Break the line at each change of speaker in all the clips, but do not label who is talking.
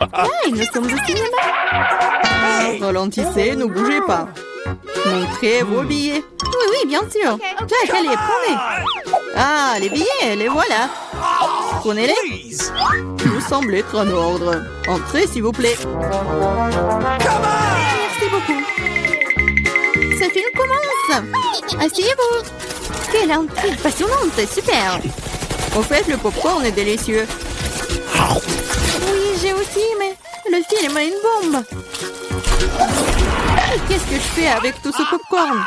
Hey, nous sommes au cinéma. Ralentissez, ne bougez pas. Montrez vos billets. Oui, oui, bien sûr. Jack, allez, prenez. Ah, les billets, les voilà. Prenez-les. Vous semblez être en ordre. Entrez, s'il vous plaît. Merci beaucoup. Ce film commence. Asseyez-vous. Quelle intrigue passionnante, super. Au fait, le popcorn est délicieux. Oui, j'ai aussi, mais le film a une bombe. Et qu'est-ce que je fais avec tout ce popcorn?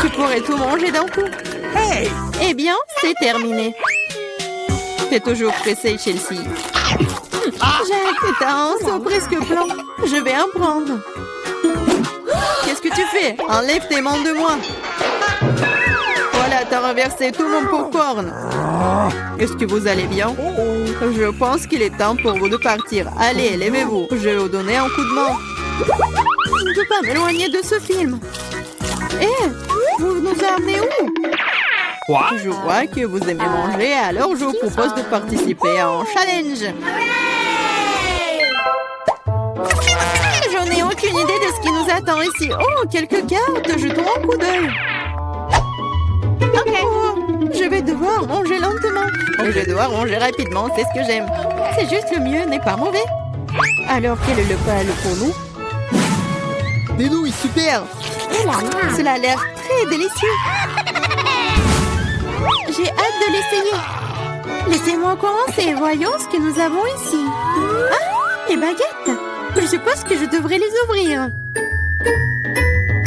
Tu pourrais tout manger d'un coup. Eh bien, c'est terminé. T'es toujours pressé, Chelsea. Jack, t'as un seau presque blanc. Je vais en prendre. Qu'est-ce que tu fais? Enlève tes mains de moi. Voilà, t'as renversé tout mon popcorn. Est-ce que vous allez bien? Je pense qu'il est temps pour vous de partir. Allez, levez-vous. Je vais vous donner un coup de main. Je ne peux pas m'éloigner de ce film. Vous nous amenez où? Je vois que vous aimez manger, alors je vous propose de participer à un challenge. Je n'ai aucune idée de ce qui nous attend ici. Oh, quelques cartes, jetons un coup d'œil. Oh, je vais devoir manger lentement. Je vais devoir manger rapidement, c'est ce que j'aime. C'est juste le mieux, n'est pas mauvais. Alors, quel est le plat pour nous? Des nouilles, super. Cela a l'air très délicieux. J'ai hâte de l'essayer. Laissez-moi commencer, voyons ce que nous avons ici. Ah, les baguettes. Je suppose que je devrais les ouvrir.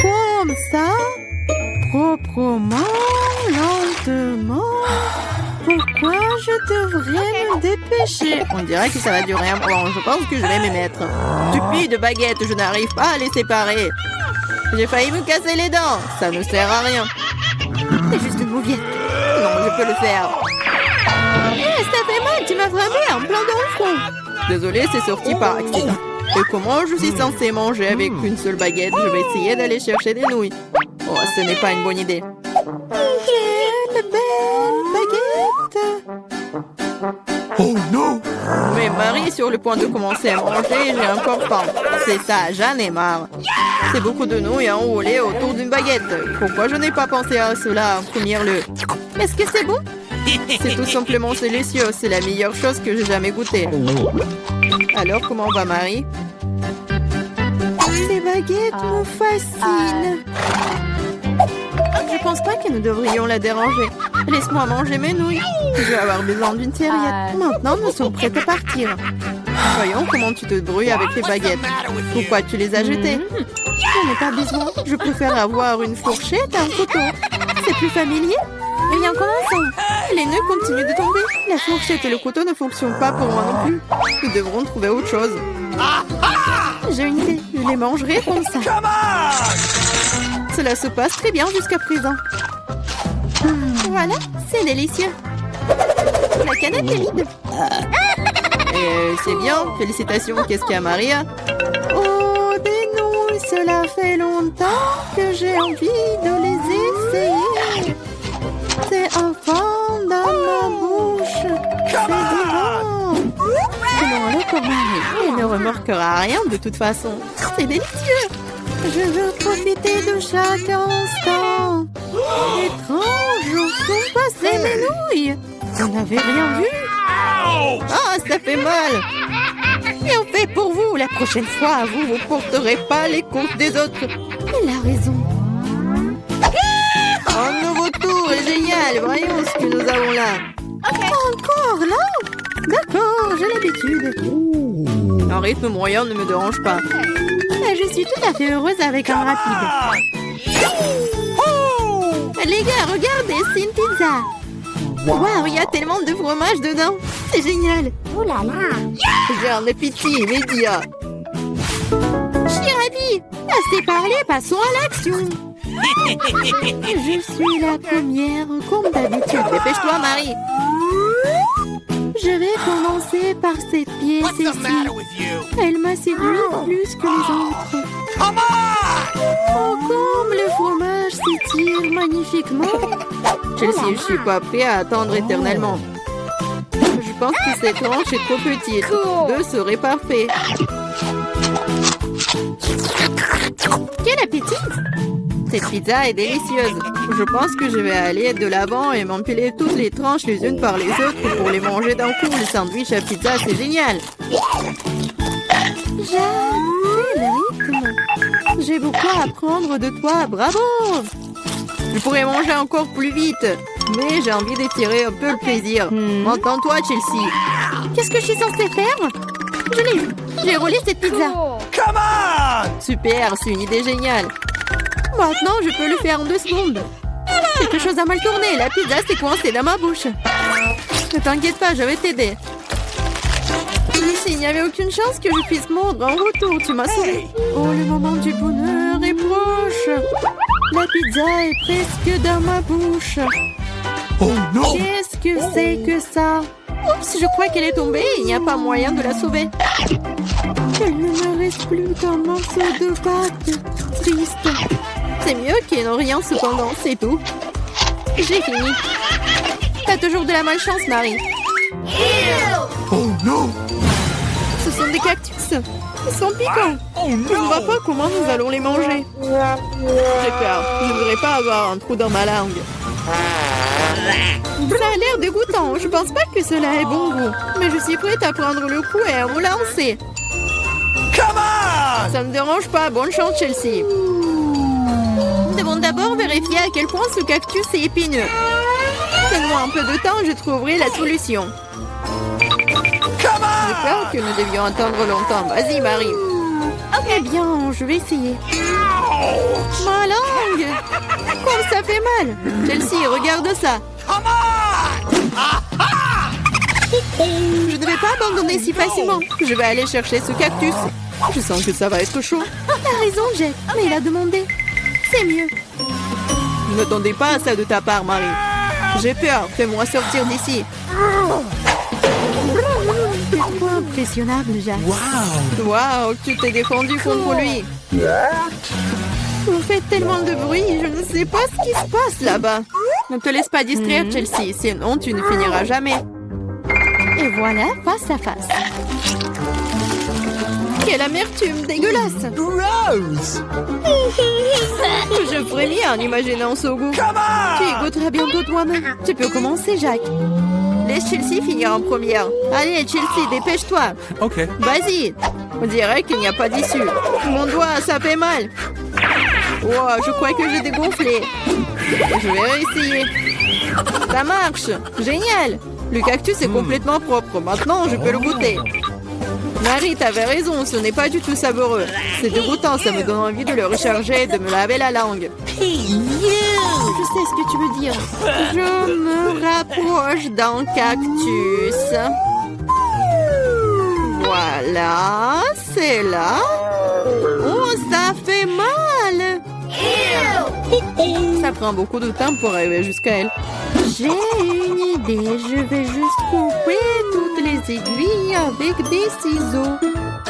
Comme ça, proprement, lentement. Pourquoi je devrais me dépêcher? On dirait que ça va durer un moment. Je pense que je vais m'y mettre. Stupide baguette, je n'arrive pas à les séparer. J'ai failli me casser les dents. Ça ne sert à rien. C'est juste une mouillette. Non, je peux le faire. Ça fait mal, tu m'as frappé en plein dans le front. Désolée, c'est sorti par accident. Et comment je suis censée manger avec une seule baguette? Je vais essayer d'aller chercher des nouilles. Oh, ce n'est pas une bonne idée. Quelle belle baguette!
Oh non!
Mais Marie est sur le point de commencer à manger et j'ai encore faim. C'est ça, j'en ai marre. C'est beaucoup de nouilles enroulées autour d'une baguette. Pourquoi je n'ai pas pensé à cela en premier lieu? Est-ce que c'est bon? C'est tout simplement délicieux. C'est la meilleure chose que j'ai jamais goûtée. Alors, comment va Marie? Ces baguettes me fascinent. Je pense pas que nous devrions la déranger. Laisse-moi manger mes nouilles. Je vais avoir besoin d'une serviette. Maintenant, nous sommes prêts à partir. Voyons comment tu te débrouilles avec les baguettes. Pourquoi tu les as jetées? J'en ai pas besoin. Je préfère avoir une fourchette et un couteau. C'est plus familier. Rien commençons. Les nœuds continuent de tomber. La fourchette et le couteau ne fonctionnent pas pour moi non plus. Nous devrons trouver autre chose. J'ai une idée. Je les mangerai comme ça. Cela se passe très bien jusqu'à présent. Voilà, c'est délicieux. La canette est vide. C'est bien. Félicitations. Qu'est-ce qu'il y a, Maria? Oh, des nouilles. Cela fait longtemps que j'ai envie de les essayer. C'est un fond dans ma bouche. C'est divin. Prenons-le comme Marie. Elle ne remarquera rien de toute façon. C'est délicieux. Je veux profiter de chaque instant. Étrange, où sont passées mes nouilles? Vous n'avez rien vu? Ah, ça fait mal. Et on fait pour vous. La prochaine fois, vous ne porterez pas les comptes des autres. Il a raison. Un nouveau tour est génial. Voyons ce que nous avons là. Encore là? D'accord, j'ai l'habitude. Un rythme moyen ne me dérange pas. Je suis tout à fait heureuse avec un rapide. Les gars, regardez, c'est une pizza. Waouh, il y a tellement de fromage dedans. C'est génial. Oh là là. J'ai un appétit immédiat. Je suis ravie. Assez parlé, passons à l'action. Je suis la première, comme d'habitude. Dépêche-toi, Marie. Je vais commencer par cette pièce ici. Elle m'a séduit plus que les autres. Oh, comme le fromage s'étire magnifiquement. Chelsea, je suis pas prêt à attendre éternellement. Je pense que cette tranche est trop petite. Deux serait parfait. Quel appétit! Cette pizza est délicieuse. Je pense que je vais aller de l'avant et m'empiler toutes les tranches les unes par les autres pour les manger d'un coup. Le sandwich à pizza, c'est génial. J'adore le rythme. J'ai beaucoup à apprendre de toi. Bravo! Je pourrais manger encore plus vite, mais j'ai envie d'étirer un peu le plaisir. Entends-toi, Chelsea. Qu'est-ce que je suis censée faire? J'ai roulé cette pizza.
Come on!
Super, c'est une idée géniale. Maintenant, je peux le faire en 2 secondes. Quelque chose a mal tourné. La pizza s'est coincée dans ma bouche. Ne t'inquiète pas, je vais t'aider. Lucie, il n'y avait aucune chance que je puisse mordre en retour. Tu m'as sauvé. Oh, le moment du bonheur est proche. La pizza est presque dans ma bouche.
Oh non!
Qu'est-ce que c'est que ça? Oups, je crois qu'elle est tombée. Il n'y a pas moyen de la sauver. Il ne me reste plus qu'un morceau de pâte. Triste. C'est mieux qu'il n'y ait rien cependant, c'est tout. J'ai fini. T'as toujours de la malchance, Marie.
Oh non!
Ce sont des cactus. Ils sont piquants.
Oh
Je ne vois pas comment nous allons les manger. J'ai peur. Je ne voudrais pas avoir un trou dans ma langue. Ça a l'air dégoûtant. Je pense pas que cela ait bon goût. Mais je suis prête à prendre le coup et à vous lancer.
Come on!
Ça ne me dérange pas. Bonne chance, Chelsea. Nous devons d'abord vérifier à quel point ce cactus est épineux. Donne-moi un peu de temps, je trouverai la solution.
Come
J'ai
on!
peur que nous devions attendre longtemps. Vas-y, Marie. Eh bien, je vais essayer. Ma langue! Comme ça fait mal! Chelsea, regarde ça!
Come on!
Je ne vais pas abandonner si facilement. Je vais aller chercher ce cactus. Je sens que ça va être chaud. T'as raison, Jack, mais il a demandé. C'est mieux. Je ne m'attendais pas à ça de ta part, Marie. J'ai peur. Fais-moi sortir d'ici. C'est trop impressionnable, Jack.
Wow!
Waouh, tu t'es défendu contre lui. Vous faites tellement de bruit, je ne sais pas ce qui se passe là-bas. Ne te laisse pas distraire, Chelsea, sinon tu ne finiras jamais. Et voilà, face à face. Quelle amertume dégueulasse!
Gross!
Je frémis en imaginant ce goût.
Come on!
Tu y goûteras bientôt toi-même. Tu peux commencer, Jack. Laisse Chelsea finir en première. Allez, Chelsea, dépêche-toi.
OK.
Vas-y. On dirait qu'il n'y a pas d'issue. Mon doigt, ça fait mal. Wow, je crois que j'ai dégonflé. Je vais réessayer. Ça marche. Génial. Le cactus est complètement propre. Maintenant, je peux le goûter. Marie, t'avais raison. Ce n'est pas du tout savoureux. C'est dégoûtant. Ça me donne envie de le recharger et de me laver la langue. Je sais ce que tu veux dire. Je me rapproche d'un cactus. Voilà, c'est là. Oh, ça fait mal. Ça prend beaucoup de temps pour arriver jusqu'à elle. J'ai une idée. Je vais juste couper toutes les aiguilles avec des ciseaux.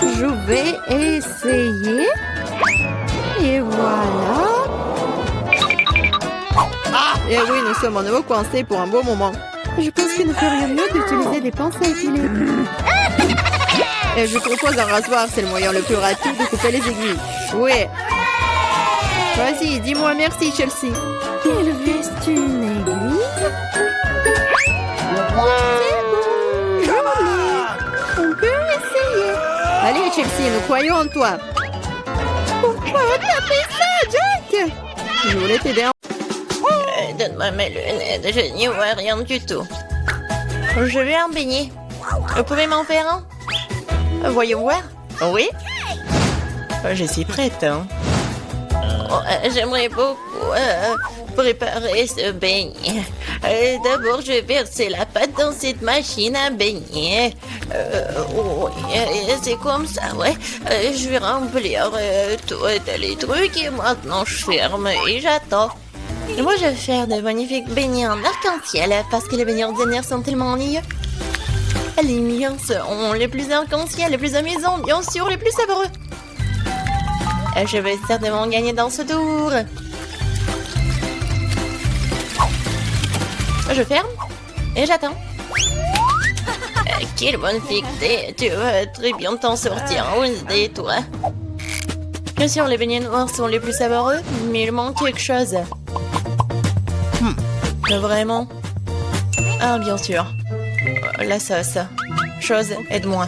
Je vais essayer. Et voilà. Et oui, nous sommes à nouveau coincés pour un beau moment. Je pense qu'il ne ferait mieux d'utiliser des pinces à épiler. Et je propose un rasoir, c'est le moyen le plus rapide de couper les aiguilles. Oui. Vas-y, dis-moi merci, Chelsea. Il reste une aiguille. C'est bon, joli. On peut essayer. Allez, Chelsea, nous croyons en toi. Pourquoi t'as fait ça, Jack? Je voulais t'aider. Donne-moi mes lunettes, je n'y vois rien du tout. Je veux un beignet. Vous pouvez m'en faire un? Voyons voir. Oui? Je suis prête. Hein. J'aimerais beaucoup préparer ce beignet. D'abord, je vais verser la pâte dans cette machine à beignet. C'est comme ça, ouais. Je vais remplir tous les trucs et maintenant je ferme et j'attends. Et moi, je vais faire de magnifiques beignets en arc-en-ciel parce que les beignets ordinaires sont tellement ennuyeux. Les miens seront les plus arc-en-ciel, les plus amusants, bien sûr, les plus savoureux. Je vais certainement gagner dans ce tour. Je ferme et j'attends. Quelle bonne fille que t'es. Tu vas très bien t'en sortir. Et toi? Bien sûr, les beignets noirs sont les plus savoureux, mais il manque quelque chose. Vraiment? Ah, bien sûr. La sauce. Chose, aide-moi.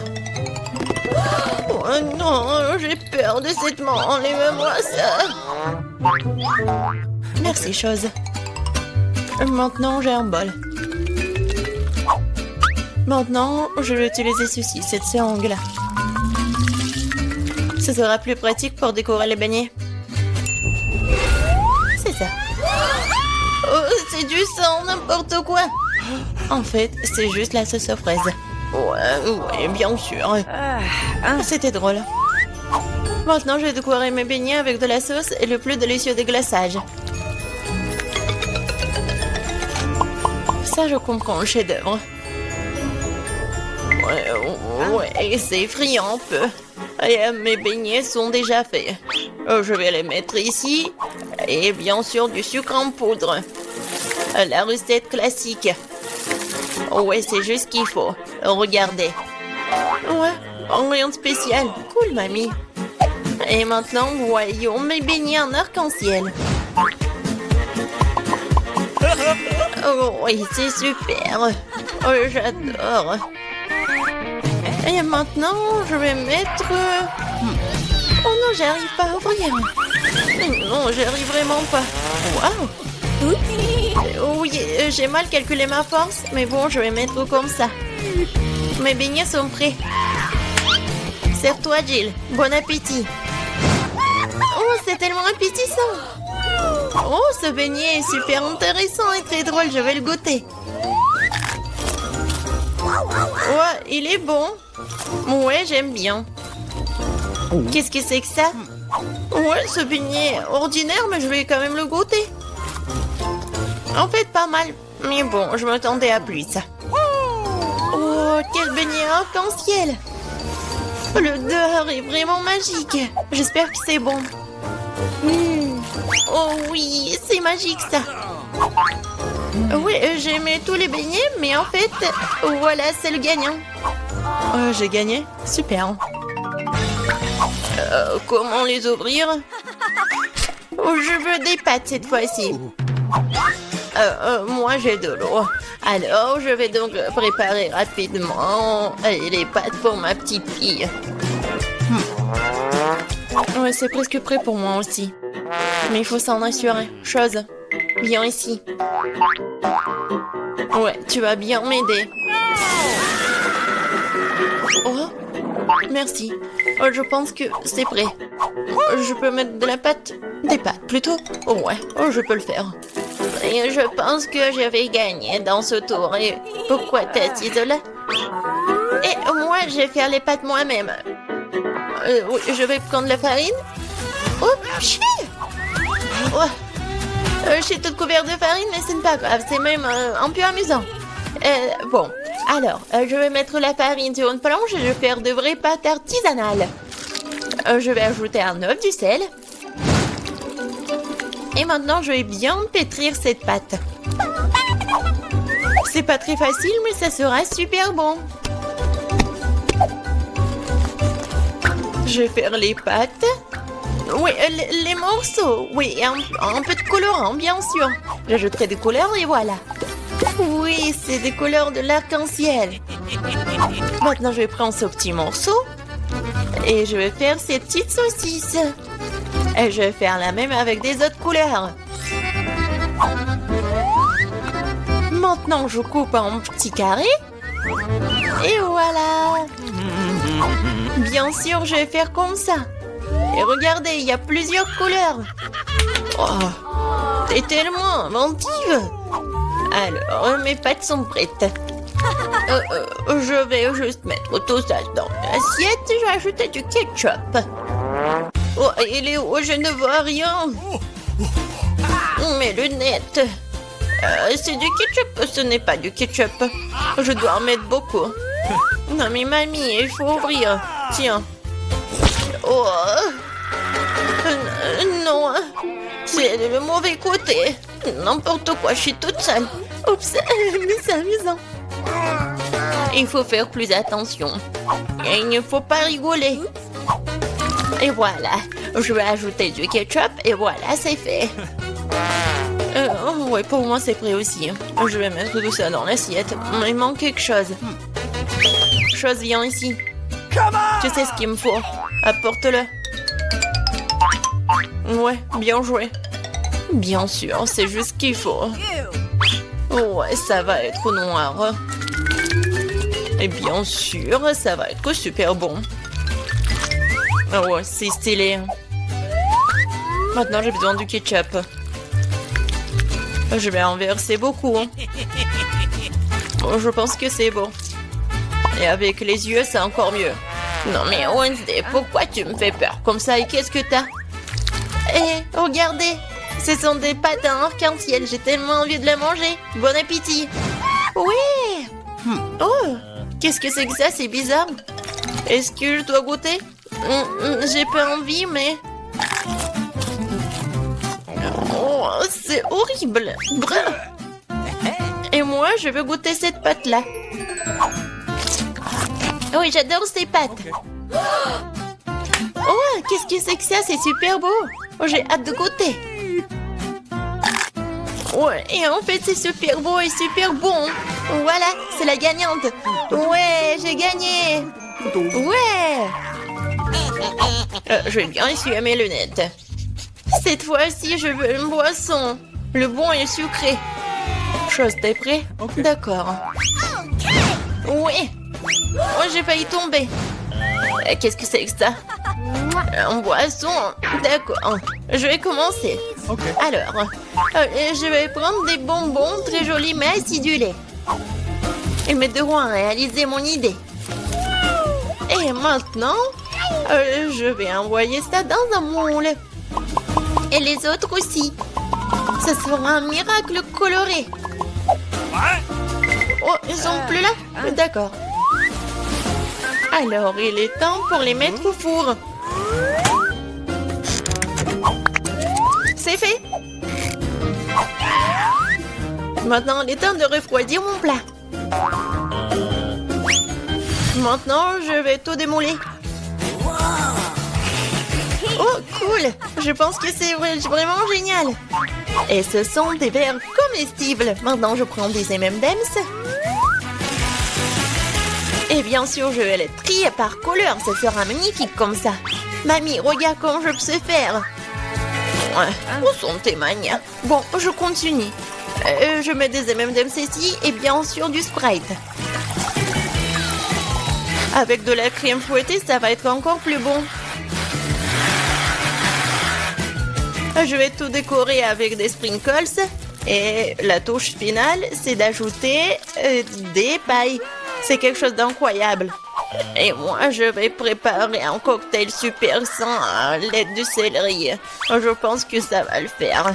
Oh non, j'ai peur de cette main. Enlève-moi ça. Merci, chose. Maintenant, j'ai un bol. Maintenant, je vais utiliser ceci, cette sangle. Ce sera plus pratique pour décorer les beignets. C'est ça. Oh, c'est du sang, n'importe quoi. En fait, c'est juste la sauce aux fraises. Ouais, bien sûr. C'était drôle. Maintenant, je vais décorer mes beignets avec de la sauce et le plus délicieux déglaçage. Ça, je comprends le chef-d'œuvre. Ouais, c'est effrayant un peu. Et, mes beignets sont déjà faits. Je vais les mettre ici. Et bien sûr, du sucre en poudre. La recette classique. Ouais, c'est juste ce qu'il faut. Regardez. Ouais, rien de spécial. Cool, mamie. Et maintenant, voyons mes beignets en arc-en-ciel. Oh, oui, c'est super. Oh, j'adore. Et maintenant, je vais mettre... Oh non, j'arrive pas à ouvrir. Non, j'arrive vraiment pas. Waouh. Oui, j'ai mal calculé ma force, mais bon, je vais mettre comme ça. Mes beignets sont prêts. Sers-toi, Jill. Bon appétit. Oh, c'est tellement appétissant. Oh, ce beignet est super intéressant et très drôle. Je vais le goûter. Ouais, il est bon. Ouais, j'aime bien. Qu'est-ce que c'est que ça? Ouais, ce beignet est ordinaire, mais je vais quand même le goûter. En fait, pas mal. Mais bon, je m'attendais à plus. Oh, quel beignet arc-en-ciel. L'odeur est vraiment magique. J'espère que c'est bon. Oh oui, c'est magique ça. Oui, j'ai aimé tous les beignets, mais en fait, voilà, c'est le gagnant. J'ai gagné? Super. Comment les ouvrir? Je veux des pâtes cette fois-ci. Moi, j'ai de l'eau. Alors, je vais donc préparer rapidement les pâtes pour ma petite fille. Ouais, c'est presque prêt pour moi aussi. Mais il faut s'en assurer. Chose, viens ici. Ouais, tu vas bien m'aider. Oh, merci. Je pense que c'est prêt. Je peux mettre de la pâte? Des pâtes, plutôt? Ouais, je peux le faire. Et je pense que je vais gagner dans ce tour. Et pourquoi t'es assise là? Et moi, je vais faire les pâtes moi-même. Oui, je vais prendre la farine. Oh, chier! Je suis toute couverte de farine, mais ce n'est pas grave. C'est même un peu amusant. Bon, alors, je vais mettre la farine sur une planche et je vais faire de vraies pâtes artisanales. Je vais ajouter un œuf, du sel. Et maintenant, je vais bien pétrir cette pâte. C'est pas très facile, mais ça sera super bon. Je vais faire les pâtes. Oui, les morceaux. Oui, un peu de colorant, bien sûr. J'ajouterai des couleurs et voilà. Oui, c'est des couleurs de l'arc-en-ciel. Maintenant, je vais prendre ce petit morceau. Et je vais faire ces petites saucisses. Et je vais faire la même avec des autres couleurs. Maintenant, je coupe en petits carrés. Et voilà. Bien sûr, je vais faire comme ça. Et regardez, il y a plusieurs couleurs. Oh, t'es tellement inventive. Alors, mes pâtes sont prêtes. Je vais juste mettre tout ça dans l'assiette et je vais ajouter du ketchup. Oh, il est où? Je ne vois rien. Mes lunettes. C'est du ketchup. Ce n'est pas du ketchup. Je dois en mettre beaucoup. Non, mais mamie, il faut ouvrir. Tiens. Oh. Non. C'est le mauvais côté. N'importe quoi, je suis toute seule. Oups, mais c'est amusant. Il faut faire plus attention. Et il ne faut pas rigoler. Et voilà. Je vais ajouter du ketchup et voilà, c'est fait. Ouais, pour moi, c'est prêt aussi. Je vais mettre tout ça dans l'assiette. Il manque quelque chose. Chose, viens ici. Tu sais ce qu'il me faut. Apporte-le. Ouais, bien joué. Bien sûr, c'est juste ce qu'il faut. Ouais, ça va être noir. Et bien sûr, ça va être super bon. Ouais, c'est stylé. Maintenant, j'ai besoin du ketchup. Je vais en verser beaucoup. Je pense que c'est bon. Et avec les yeux, c'est encore mieux. Non mais Wednesday, pourquoi tu me fais peur comme ça et qu'est-ce que t'as? Eh, regardez, ce sont des pâtes à arc-en-ciel. J'ai tellement envie de les manger. Bon appétit. Oui. Oh, qu'est-ce que c'est que ça? C'est bizarre. Est-ce que je dois goûter? J'ai pas envie, mais... Oh, c'est horrible. Et moi, je veux goûter cette pâte-là. Oui, j'adore ces pâtes. Oh, qu'est-ce que c'est que ça? C'est super beau. Oh, j'ai hâte de goûter. Ouais, et en fait, c'est super beau et super bon. Voilà, c'est la gagnante. Ouais, j'ai gagné. Ouais. Je vais bien essuyer mes lunettes. Cette fois-ci, je veux une boisson. Le bon et sucré. Chose, t'es prêt? D'accord. Oui. Oh, j'ai failli tomber. Qu'est-ce que c'est que ça? En boisson. D'accord. Je vais commencer. Alors, je vais prendre des bonbons très jolis mais acidulés. Ils m'aideront à réaliser mon idée. Et maintenant, je vais envoyer ça dans un moule. Et les autres aussi. Ça sera un miracle coloré. Oh, ils sont plus là? D'accord. Alors, il est temps pour les mettre au four. C'est fait. Maintenant, il est temps de refroidir mon plat. Maintenant, je vais tout démouler. Oh, cool! Je pense que c'est vraiment génial. Et ce sont des verres comestibles. Maintenant, je prends des M&M's. Et bien sûr, je vais les trier par couleur. Ça sera magnifique comme ça. Mamie, regarde comment je sais faire. Ouais, où sont tes manias? Bon, je continue. Je mets des M&M's ici et bien sûr du Sprite. Avec de la crème fouettée, ça va être encore plus bon. Je vais tout décorer avec des sprinkles. Et la touche finale, c'est d'ajouter des pailles. C'est quelque chose d'incroyable. Et moi, je vais préparer un cocktail super sain à l'aide du céleri. Je pense que ça va le faire.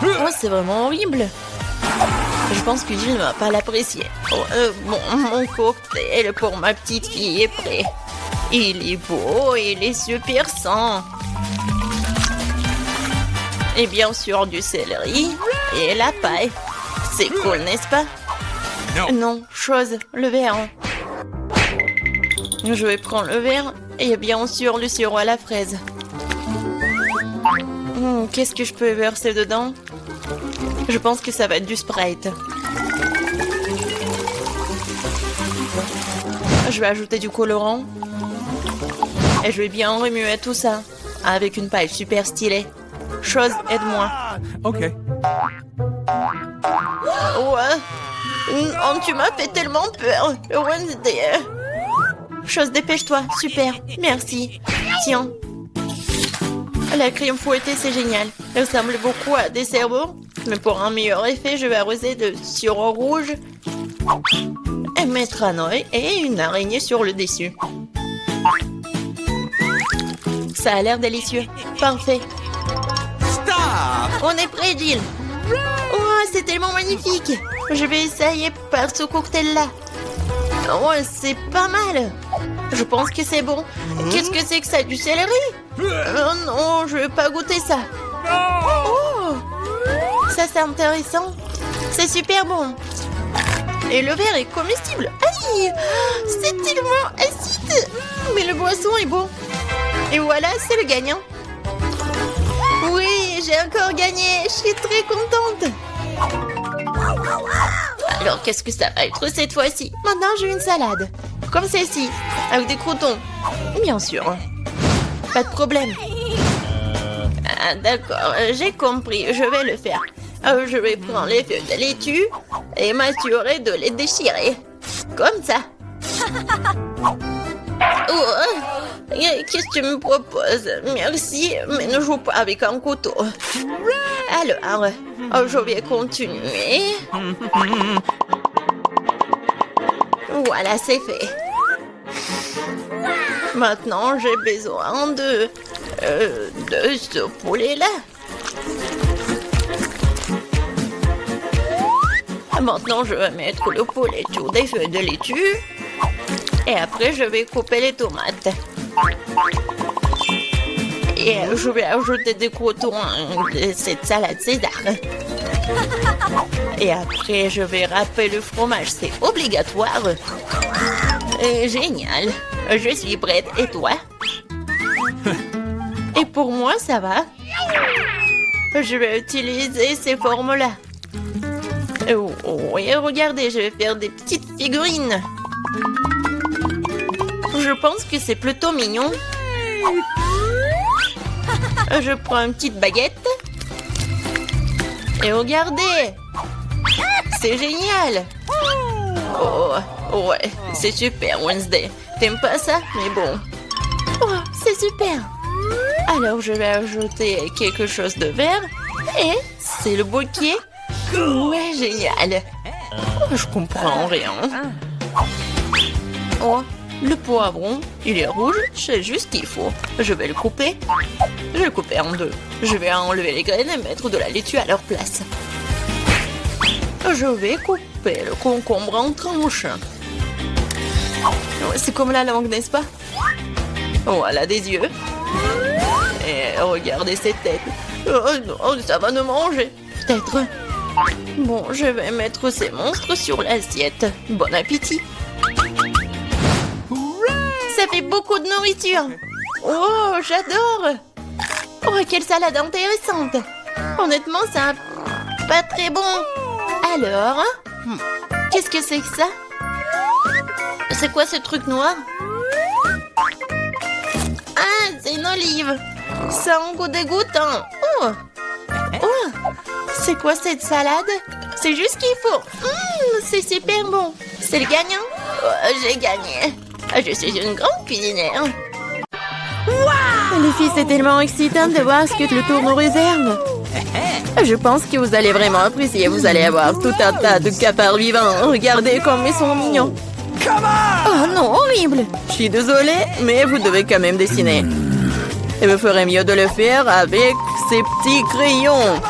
Oh, c'est vraiment horrible. Je pense que Jill ne va pas l'apprécier. Oh, bon, mon cocktail pour ma petite fille est prêt. Il est beau, il est super sain. Et bien sûr du céleri et la paille. C'est cool, n'est-ce pas? Non, chose, le verre. Je vais prendre le verre et bien sûr le sirop à la fraise. Qu'est-ce que je peux verser dedans? Je pense que ça va être du Sprite. Je vais ajouter du colorant. Et je vais bien remuer tout ça avec une paille super stylée. Chose, aide-moi.
Ok.
Ouais. Oh, tu m'as fait tellement peur. Wednesday. Chose, dépêche-toi. Super. Merci. Tiens. La crème fouettée, c'est génial. Elle ressemble beaucoup à des cerveaux. Mais pour un meilleur effet, je vais arroser de sirop rouge et mettre un œil et une araignée sur le dessus. Ça a l'air délicieux. Parfait. On est prêt, Jill. Oh, c'est tellement magnifique. Je vais essayer par ce cocktail-là. Oh, c'est pas mal. Je pense que c'est bon. Qu'est-ce que c'est que ça? Du céleri? Oh non, je veux pas goûter ça. Oh, ça c'est intéressant. C'est super bon. Et le verre est comestible. Aïe, c'est tellement acide. Mais le boisson est bon. Et voilà, c'est le gagnant. Oui, j'ai encore gagné. Je suis très contente. Alors, qu'est-ce que ça va être cette fois-ci? Maintenant, j'ai une salade. Comme celle-ci, avec des croutons. Bien sûr. Pas de problème. Ah, d'accord, j'ai compris. Je vais le faire. Je vais prendre les feuilles de laitue et m'assurer de les déchirer. Comme ça. Oh, qu'est-ce que tu me proposes? Merci, mais ne joue pas avec un couteau. Alors, je vais continuer. Voilà, c'est fait. Maintenant, j'ai besoin de ce poulet-là. Maintenant, je vais mettre le poulet sur des feuilles de laitue. Et après, je vais couper les tomates. Et je vais ajouter des croutons de cette salade César. Et après, je vais râper le fromage. C'est obligatoire. Génial. Je suis prête. Et toi? Et pour moi, ça va. Je vais utiliser ces formes-là. Oui, regardez, je vais faire des petites figurines. Je pense que c'est plutôt mignon. Je prends une petite baguette. Et regardez. C'est génial. Oh, ouais, c'est super, Wednesday. T'aimes pas ça? Mais bon. Oh, c'est super. Alors, je vais ajouter quelque chose de vert. Et c'est le bouquet. Ouais, génial. Oh, je comprends rien. Oh, le poivron, il est rouge, c'est juste ce qu'il faut. Je vais le couper. Je vais le couper en deux. Je vais enlever les graines et mettre de la laitue à leur place. Je vais couper le concombre en tranches. C'est comme la langue, n'est-ce pas? Voilà des yeux. Et regardez cette tête. Oh non, ça va nous manger. Peut-être. Bon, je vais mettre ces monstres sur l'assiette. Bon appétit. Ça fait beaucoup de nourriture. Oh, j'adore. Oh, quelle salade intéressante. Honnêtement, ça pas très bon. Alors, qu'est-ce que c'est que ça? C'est quoi ce truc noir? Ah, c'est une olive. Ça a un goût dégoûtant. Oh, oh, c'est quoi cette salade? C'est juste ce qu'il faut. C'est super bon. C'est le gagnant? Oh, j'ai gagné. Je suis une grande cuisinière. Wow! Les filles, c'est tellement excitant de voir ce que le tour nous réserve. Je pense que vous allez vraiment apprécier. Vous allez avoir tout un tas de cafards vivants. Regardez comme ils sont mignons. Oh non, horrible. Je suis désolée, mais vous devez quand même dessiner. Et vous ferez mieux de le faire avec ces petits crayons.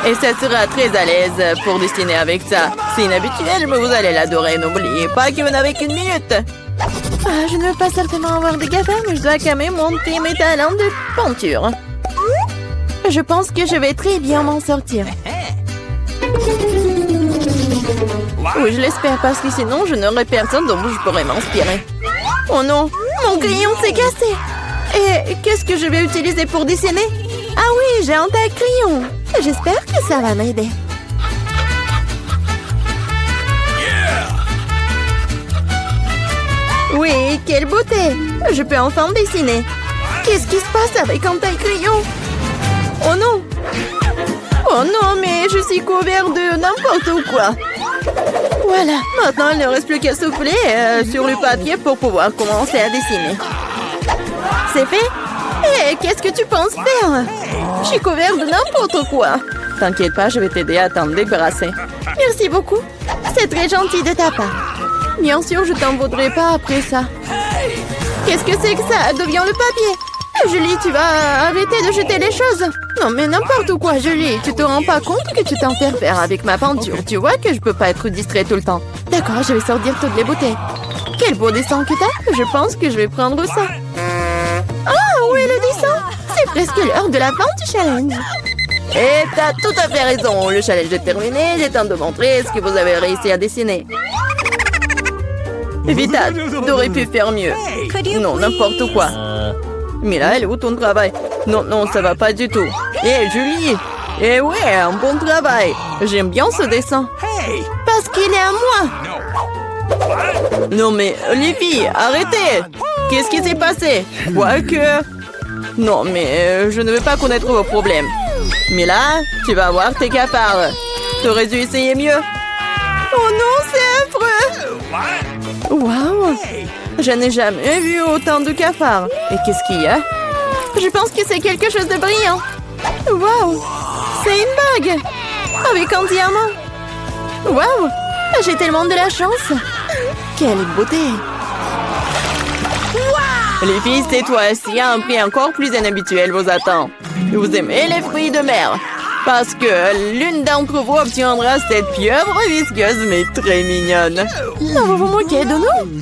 Et ça sera très à l'aise pour dessiner avec ça. C'est inhabituel, mais vous allez l'adorer. N'oubliez pas que vous n'avez qu'une minute. Ah, je ne veux pas certainement avoir des cafards, mais je dois quand même monter mes talents de peinture. Je pense que je vais très bien m'en sortir. Oui, je l'espère, parce que sinon, je n'aurai personne dont je pourrais m'inspirer. Oh non, mon crayon s'est cassé. Et qu'est-ce que je vais utiliser pour dessiner? Ah oui, j'ai un tas de crayons. J'espère que ça va m'aider. Oui, quelle beauté. Je peux enfin dessiner. Qu'est-ce qui se passe avec un taille-crayon? Oh non. Oh non, mais je suis couvert de n'importe quoi. Voilà, maintenant il ne reste plus qu'à souffler sur le papier pour pouvoir commencer à dessiner. C'est fait? Hé, qu'est-ce que tu penses faire? Je suis couvert de n'importe quoi. T'inquiète pas, je vais t'aider à t'en débarrasser. Merci beaucoup. C'est très gentil de ta part. Bien sûr, je t'en voudrais pas après ça. Qu'est-ce que c'est que ça? Deviens le papier. Julie, tu vas arrêter de jeter les choses. Non, mais n'importe quoi, Julie. Tu te rends pas compte que tu t'interfères avec ma peinture. Tu vois que je peux pas être distrait tout le temps. D'accord, je vais sortir toutes les bouteilles. Quel beau dessin que t'as. Je pense que je vais prendre ça. Ah, où est le dessin? C'est presque l'heure de la fin du challenge. Et t'as tout à fait raison. Le challenge est terminé. Il est temps de montrer ce que vous avez réussi à dessiner. Vita, t'aurais pu faire mieux. Non, n'importe quoi. Mais là, elle est où ton travail? Non, non, ça va pas du tout. Hé, Julie! Eh ouais, un bon travail. J'aime bien ce dessin.
Hey!
Parce qu'il est à moi. Non mais, les filles, arrêtez! Qu'est-ce qui s'est passé? Quoique... Non mais, je ne veux pas connaître vos problèmes. Mais là, tu vas voir tes cafards. T'aurais dû essayer mieux. Oh non, c'est affreux! Waouh! Je n'ai jamais vu autant de cafards. Et qu'est-ce qu'il y a? Je pense que c'est quelque chose de brillant. Waouh! C'est une bague! Avec un diamant! Waouh! J'ai tellement de la chance! Quelle beauté! Les filles, cette fois-ci, un prix encore plus inhabituel vous attend. Vous aimez les fruits de mer? Parce que l'une d'entre vous obtiendra cette pieuvre visqueuse mais très mignonne. Non, vous vous moquez de nous?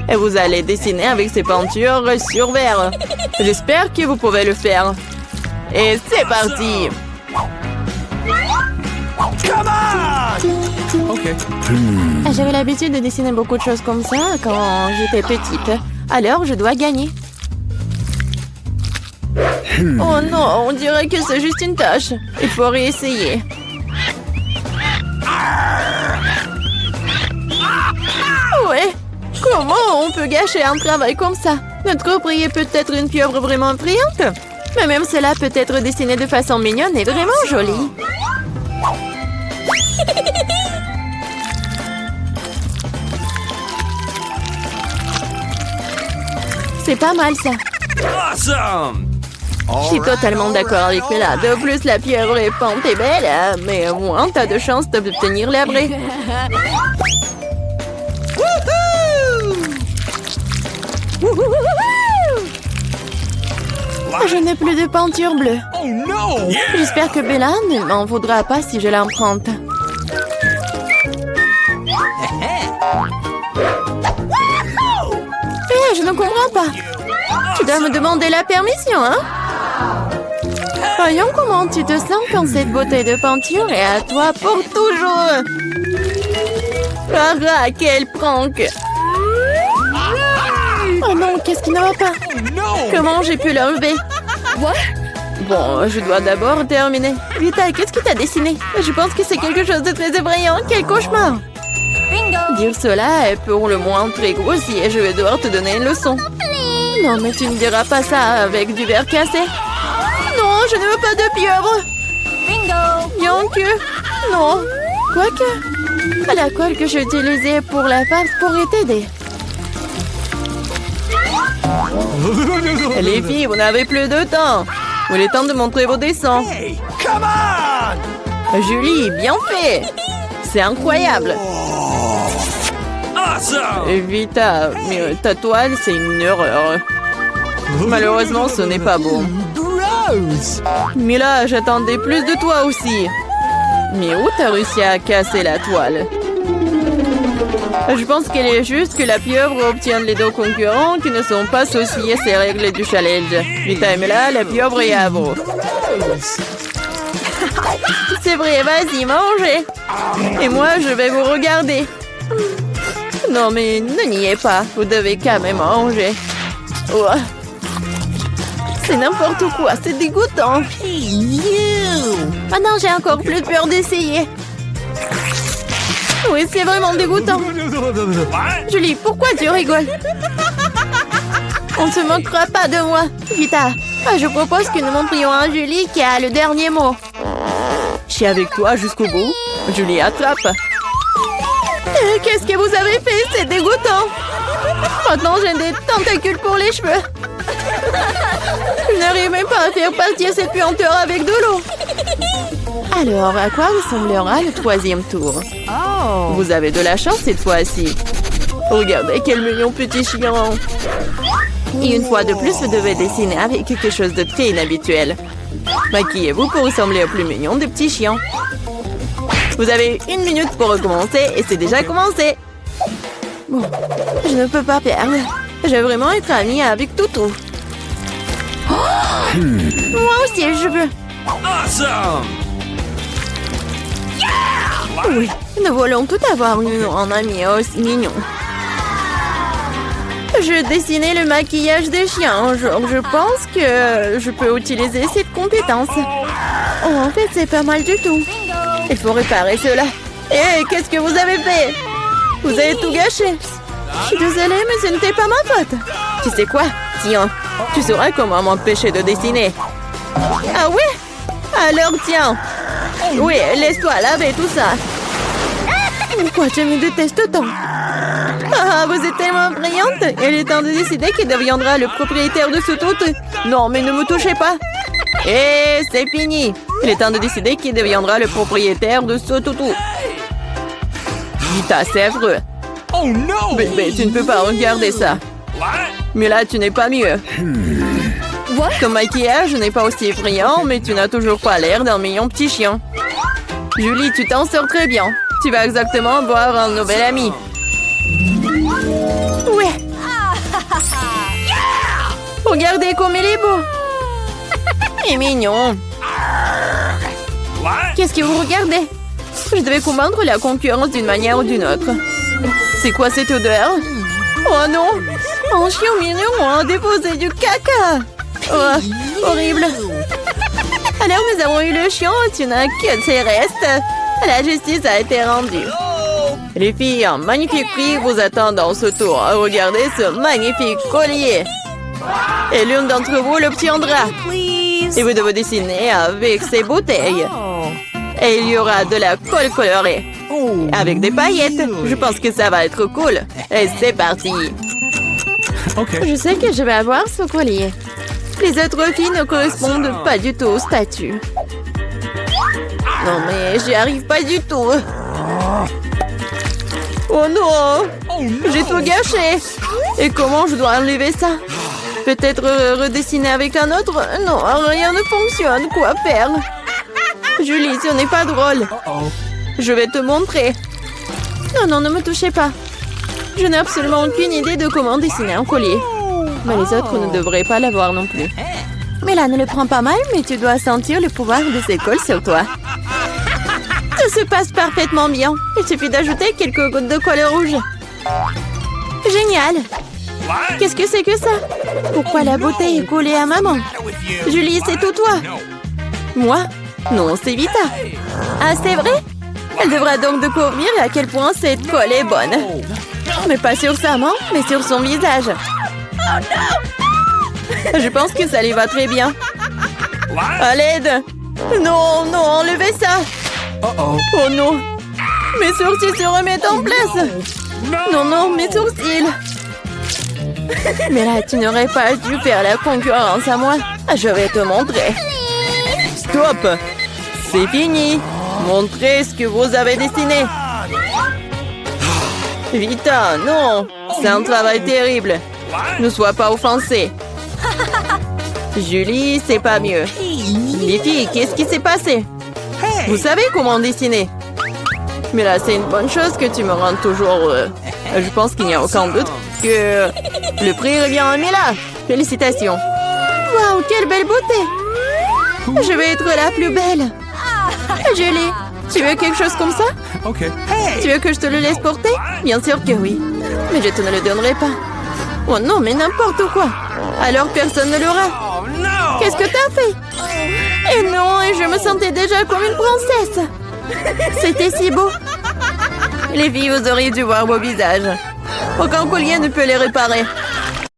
Et vous allez dessiner avec ces peintures sur verre. J'espère que vous pouvez le faire. Et c'est parti!
Come on! OK.
J'avais l'habitude de dessiner beaucoup de choses comme ça quand j'étais petite. Alors, je dois gagner. Oh non, on dirait que c'est juste une tâche. Il faut réessayer. Ouais. Comment on peut gâcher un travail comme ça? Notre prix est peut-être une pieuvre vraiment brillante. Mais même cela peut être dessiné de façon mignonne et vraiment jolie. C'est pas mal ça.
Awesome!
Je suis totalement d'accord avec Bella. De plus, la pieuvre est peinte et belle, hein, mais au moins t'as de chances d'obtenir l'abré. Je n'ai plus de peinture bleue.
Oh non!
J'espère que Bella ne m'en voudra pas si je l'emprunte. Hé, je ne comprends pas. Tu dois me demander la permission, hein? Voyons comment tu te sens quand cette beauté de peinture est à toi pour toujours. Ah, quel prank! Oh non, qu'est-ce qui ne va pas? Comment j'ai pu l'enlever? Bon, je dois d'abord terminer. Vita, qu'est-ce que t'as dessiné? Je pense que c'est quelque chose de très effrayant. Quel cauchemar! Dire cela est pour le moins très grossier. Je vais devoir te donner une leçon. Non, mais tu ne diras pas ça avec du verre cassé. Non, je ne veux pas de pieuvre. Bien que... Non. Quoique... La colle que j'ai utilisée pour la farce pourrait t'aider. Les filles, vous n'avez plus de temps. Il est temps de montrer vos dessins.
Hey! Come on!
Julie, bien fait. C'est incroyable.
Awesome!
Vita, mais ta toile, c'est une erreur. Malheureusement, ce n'est pas beau.
Gross!
Mais là, j'attendais plus de toi aussi. Mais où t'as réussi à casser la toile? Je pense qu'il est juste que la pieuvre obtienne les deux concurrents qui ne sont pas associés à ces règles du challenge. Vita et Mela, la pieuvre est à vous. C'est vrai, vas-y, mangez. Et moi, je vais vous regarder. Non, mais ne niez pas. Vous devez quand même manger. Ouah. C'est n'importe quoi, c'est dégoûtant. Ah non, j'ai encore plus peur d'essayer. Oui, c'est vraiment dégoûtant. Julie, pourquoi tu rigoles? On ne se moquera pas de moi. Vita, je propose que nous montrions à Julie qui a le dernier mot. Je suis avec toi jusqu'au bout. Julie, attrape. Qu'est-ce que vous avez fait? C'est dégoûtant. Maintenant, j'ai des tentacules pour les cheveux. Je n'arrive même pas à faire partir cette puanteur avec de l'eau. Alors, à quoi ressemblera le troisième tour? Vous avez de la chance cette fois-ci. Regardez quel mignon petit chien. Et une fois de plus, vous devez dessiner avec quelque chose de très inhabituel. Maquillez-vous pour ressembler au plus mignon des petits chiens. Vous avez 1 minute pour recommencer et c'est déjà commencé. Bon, je ne peux pas perdre. Je vais vraiment être amie avec Toutou. Moi aussi, je veux.
Awesome!
Oui, nous voulons tout avoir eu en ami aussi mignon. Je dessinais le maquillage des chiens. Je pense que je peux utiliser cette compétence. Oh, en fait, c'est pas mal du tout. Il faut réparer cela. Hé, qu'est-ce que vous avez fait? Vous avez tout gâché. Je suis désolée, mais ce n'était pas ma faute. Tu sais quoi? Tiens, tu sauras comment m'empêcher de dessiner. Ah ouais? Alors tiens. Oui, laisse-toi laver tout ça. Pourquoi tu me détestes tant? Ah, vous êtes tellement brillante. Il est temps de décider qui deviendra le propriétaire de ce toutou. Non, mais ne me touchez pas. Et c'est fini. Il est temps de décider qui deviendra le propriétaire de ce toutou. Vita, c'est affreux.
Oh no!
Bébé, tu ne peux pas regarder ça.
What?
Mais là, tu n'es pas mieux. Ton maquillage n'est pas aussi brillant, mais tu n'as toujours pas l'air d'un mignon petit chien. Julie, tu t'en sors très bien. Tu vas exactement avoir un nouvel ami. Ouais. Regardez comme il est beau. Il est mignon.
What?
Qu'est-ce que vous regardez? Je devais combattre la concurrence d'une manière ou d'une autre. C'est quoi cette odeur? Oh non! Un chien mignon a déposé du caca! Oh, horrible! Alors nous avons eu le chien, tu n'as que ses restes. La justice a été rendue. Les filles, un magnifique prix vous attend dans ce tour. Regardez ce magnifique collier. Et l'une d'entre vous l'obtiendra. Et vous devez dessiner avec ces bouteilles. Et il y aura de la colle colorée. Avec des paillettes. Je pense que ça va être cool. Et c'est parti.
Okay.
Je sais que je vais avoir ce collier. Les autres filles ne correspondent pas du tout au statut. Non mais j'y arrive pas du tout. Oh non! J'ai tout gâché. Et comment je dois enlever ça? Peut-être redessiner avec un autre? Non, rien ne fonctionne. Quoi faire? Julie, ce n'est pas drôle. Je vais te montrer. Non, non, ne me touchez pas. Je n'ai absolument aucune idée de comment dessiner un collier. Mais les autres ne devraient pas l'avoir non plus. Mais là, ne le prends pas mal, mais tu dois sentir le pouvoir de ces cols sur toi. Tout se passe parfaitement bien. Il suffit d'ajouter quelques gouttes de colle rouge. Génial! Qu'est-ce que c'est que ça? Pourquoi la bouteille est collée à maman? Julie, c'est tout toi. Moi? Non, c'est Vita. Ah, c'est vrai? Elle devra donc découvrir à quel point cette colle est bonne. Mais pas sur sa main, mais sur son visage. Je pense que ça lui va très bien. À l'aide! Non, non, enlevez ça! Oh non! Mes sourcils se remettent en place! Non, non, mes sourcils! Mais là, tu n'aurais pas dû faire la concurrence à moi. Je vais te montrer. Stop! C'est fini! Montrez ce que vous avez dessiné. Vita, non! C'est un travail terrible. Ne sois pas offensée. Julie, c'est pas mieux. Les filles, qu'est-ce qui s'est passé? Vous savez comment dessiner? Mais là, c'est une bonne chose que tu me rendes toujours... Je pense qu'il n'y a aucun doute que le prix revient à Mila. Félicitations. Waouh, quelle belle beauté. Je vais être la plus belle. Julie, tu veux quelque chose comme ça?
Okay.
Tu veux que je te le laisse porter? Bien sûr que oui. Mais je te ne le donnerai pas. Oh non, mais n'importe quoi. Alors personne ne l'aura.
Oh no!
Qu'est-ce que t'as fait? Et non, et je me sentais déjà comme une princesse. C'était si beau. Les filles, vous auriez dû voir vos visages. Aucun collier ne peut les réparer.